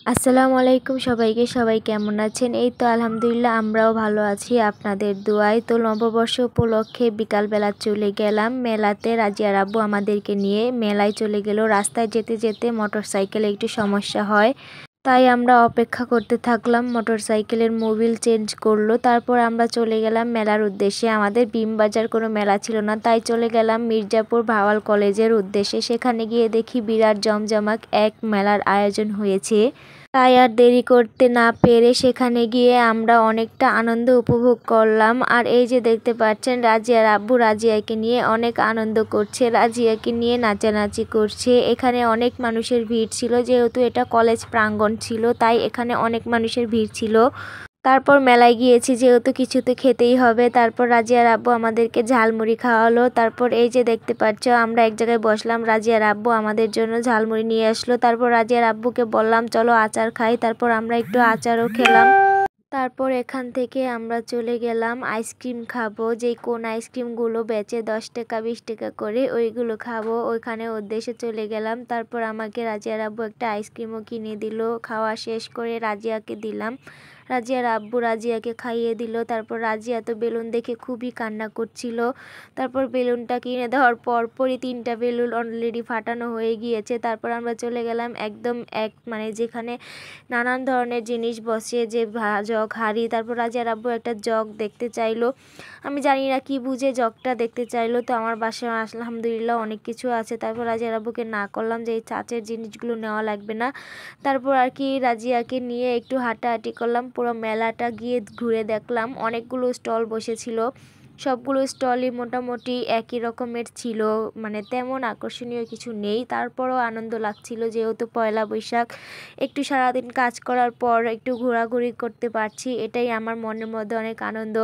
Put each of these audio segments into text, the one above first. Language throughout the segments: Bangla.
আসসালামু আলাইকুম সবাইকে। সবাই কেমন আছেন? এই তো আলহামদুলিল্লাহ আমরাও ভালো আছি আপনাদের দোয়ায়। তো নববর্ষ উপলক্ষে বিকালবেলা চলে গেলাম মেলাতে। রাজিয়ার আব্বু আমাদেরকে নিয়ে মেলায় চলে গেল। রাস্তায় যেতে যেতে মোটরসাইকেলে একটু সমস্যা হয়, তাই আমরা অপেক্ষা করতে থাকলাম। মোটরসাইকেলের মোবিল চেঞ্জ করলো, তারপর আমরা চলে গেলাম মেলার উদ্দেশ্যে। আমাদের বিমবাজার কোনো মেলা ছিল না, তাই চলে গেলাম মির্জাপুর ভাওয়াল কলেজের উদ্দেশ্যে। সেখানে গিয়ে দেখি বিরাট জমজমাট এক মেলার আয়োজন হয়েছে। তাই আর দেরি করতে না পেরে সেখানে গিয়ে আমরা অনেকটা আনন্দ উপভোগ করলাম। আর এই যে দেখতে পাচ্ছেন রাজিয়ার আব্বু রাজিয়াকে নিয়ে অনেক আনন্দ করছে, রাজিয়াকে নিয়ে নাচানাচি করছে। এখানে অনেক মানুষের ভিড় ছিল, যেহেতু এটা কলেজ প্রাঙ্গণ ছিল তাই এখানে অনেক মানুষের ভিড় ছিল। তারপর মেলায় গিয়েছি যেহেতু কিছু তো খেতেই হবে। তারপর রাজিয়ার আব্বু আমাদেরকে ঝালমুড়ি খাওয়ালো। তারপর এই যে দেখতে পাচ্ছ আমরা এক জায়গায় বসলাম, রাজিয়ার আব্বু আমাদের জন্য ঝালমুড়ি নিয়ে আসলো। তারপর রাজিয়ার আব্বুকে বললাম চলো আচার খাই, তারপর আমরা একটু আচারও খেলাম। তারপর এখান থেকে আমরা চলে গেলাম আইসক্রিম খাবো, যেই কোন আইসক্রিমগুলো বেচে 10 টাকা 20 টাকা করে, ওইগুলো খাবো। ওইখানে উদ্দেশ্যে চলে গেলাম। তারপর আমাকে রাজিয়ার আব্বু একটা আইসক্রিমও কিনে দিল। খাওয়া শেষ করে রাজিয়াকে দিলাম, রাজিয়ার আব্বু রাজিয়াকে খাইয়ে দিল। তারপর রাজিয়া তো বেলুন দেখে খুবই কান্না করছিল। তারপর বেলুনটা কিনে দেওয়ার পরপরই 3টা বেলুন অলরেডি ফাটানো হয়ে গিয়েছে। তারপর আমরা চলে গেলাম একদম মানে যেখানে নানান ধরনের জিনিস বসে, যে জগ হাঁড়ি। তারপর রাজিয়ার আব্বু একটা জগ দেখতে চাইলো, আমি জানি না কি বুঝে জগটা দেখতে চাইলো। তো আমার বাসায় আলহামদুলিল্লাহ অনেক কিছু আছে। তারপর রাজিয়ার আব্বুকে না করলাম যে এই চাচের জিনিসগুলো নেওয়া লাগবে না। তারপর আর কি রাজিয়াকে নিয়ে একটু হাঁটাহাঁটি করলাম, পুরো মেলাটা গিয়ে ঘুরে দেখলাম। অনেকগুলো স্টল বসেছিল, সবগুলো স্টলই মোটামুটি একই রকমের ছিল, মানে তেমন আকর্ষণীয় কিছু নেই। তারপরও আনন্দ লাগছিল, যেহেতু পয়লা বৈশাখ, একটু সারাদিন কাজ করার পর একটু ঘোরাঘুরি করতে পারছি, এটাই আমার মনের মধ্যে অনেক আনন্দ।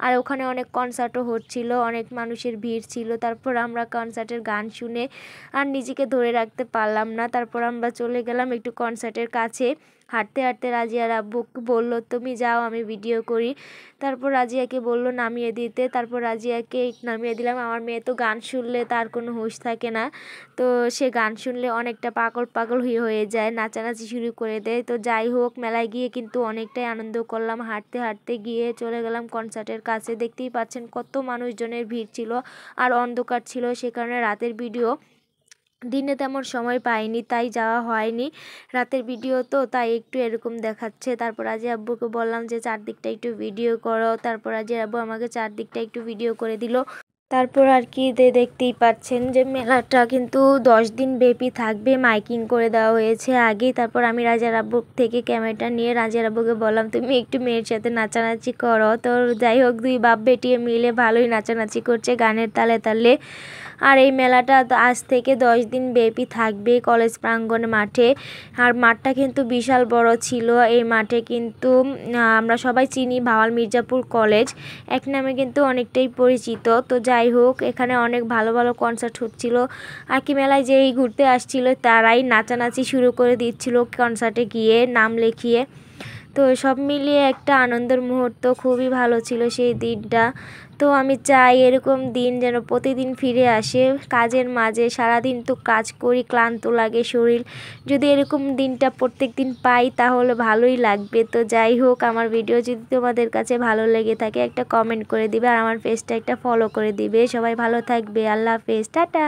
আর ওখানে অনেক কনসার্টও হচ্ছিল, অনেক মানুষের ভিড় ছিল। তারপর আমরা কনসার্টের গান শুনে আর নিজেকে ধরে রাখতে পারলাম না। তারপর আমরা চলে গেলাম একটু কনসার্টের কাছে। হাঁটতে হাঁটতে রাজিয়ার আব্বু বলল তুমি যাও আমি ভিডিও করি। তারপর রাজিয়াকে বলল নামিয়ে দিতে, তারপর রাজিয়াকে নামিয়ে দিলাম। আমার মেয়ে তো গান শুনলে তার কোনো হুঁশ থাকে না, তো সে গান শুনলে অনেকটা পাগল পাগল হয়ে যায়, নাচানাচি শুরু করে দেয়। তো যাই হোক, মেলায় গিয়ে কিন্তু অনেকটাই আনন্দ করলাম। হাঁটতে হাঁটতে গিয়ে চলে গেলাম কনসার্টের কাছে। দেখতেই পাচ্ছেন কত মানুষজনের ভিড় ছিল আর অন্ধকার ছিল, সে কারণে রাতের ভিডিও দিনে তেমন সময় পাইনি, তাই যাওয়া হয়নি। রাতের ভিডিও তো তাই একটু এরকম দেখাচ্ছে। তারপর রাজিয়া আব্বুকে বললাম যে চারদিকটা একটু ভিডিও করো, তারপর রাজিয়া আব্বু আমাকে চারদিকটা একটু ভিডিও করে দিল। তারপর আর কি দেখতেই পাচ্ছেন যে মেলাটা কিন্তু 10 দিন ব্যাপী থাকবে, মাইকিং করে দেওয়া হয়েছে আগেই। তারপর আমি রাজিয়ার আব্বুর থেকে ক্যামেরাটা নিয়ে রাজিয়ার আব্বুকে বললাম তুমি একটু মেয়ের সাথে নাচানাচি করো। তো যাই হোক, দুই বাপ বেটিয়ে মিলে ভালোই নাচানাচি করছে গানের তালে তালে। আর এই মেলাটা আজ থেকে 10 দিন ব্যাপী থাকবে কলেজ প্রাঙ্গণ মাঠে। আর মাঠটা কিন্তু বিশাল বড় ছিল। এই মাঠে কিন্তু আমরা সবাই চিনি ভাওয়াল মির্জাপুর কলেজ, এক নামে কিন্তু অনেকটাই পরিচিত। তো যাই হোক, এখানে অনেক ভালো ভালো কনসার্ট হচ্ছিল। আর কি মেলায় যেই ঘুরতে আসছিল তারাই নাচানাচি শুরু করে দিচ্ছিল কনসার্টে গিয়ে নাম লিখিয়ে। তো সব মিলিয়ে একটা আনন্দের মুহূর্ত, খুবই ভালো ছিল সেই দিনটা। তো আমি চাই এরকম দিন যেন প্রতিদিন ফিরে আসে। কাজের মাঝে সারাদিন তো কাজ করি, ক্লান্ত লাগে শরীর, যদি এরকম দিনটা প্রত্যেক দিন পাই তাহলে ভালোই লাগবে। তো যাই হোক, আমার ভিডিও যদি তোমাদের কাছে ভালো লেগে থাকে একটা কমেন্ট করে দিবে আর আমার পেজটা একটা ফলো করে দিবে। সবাই ভালো থাকবে, আল্লাহ হাফেজ, টাটা।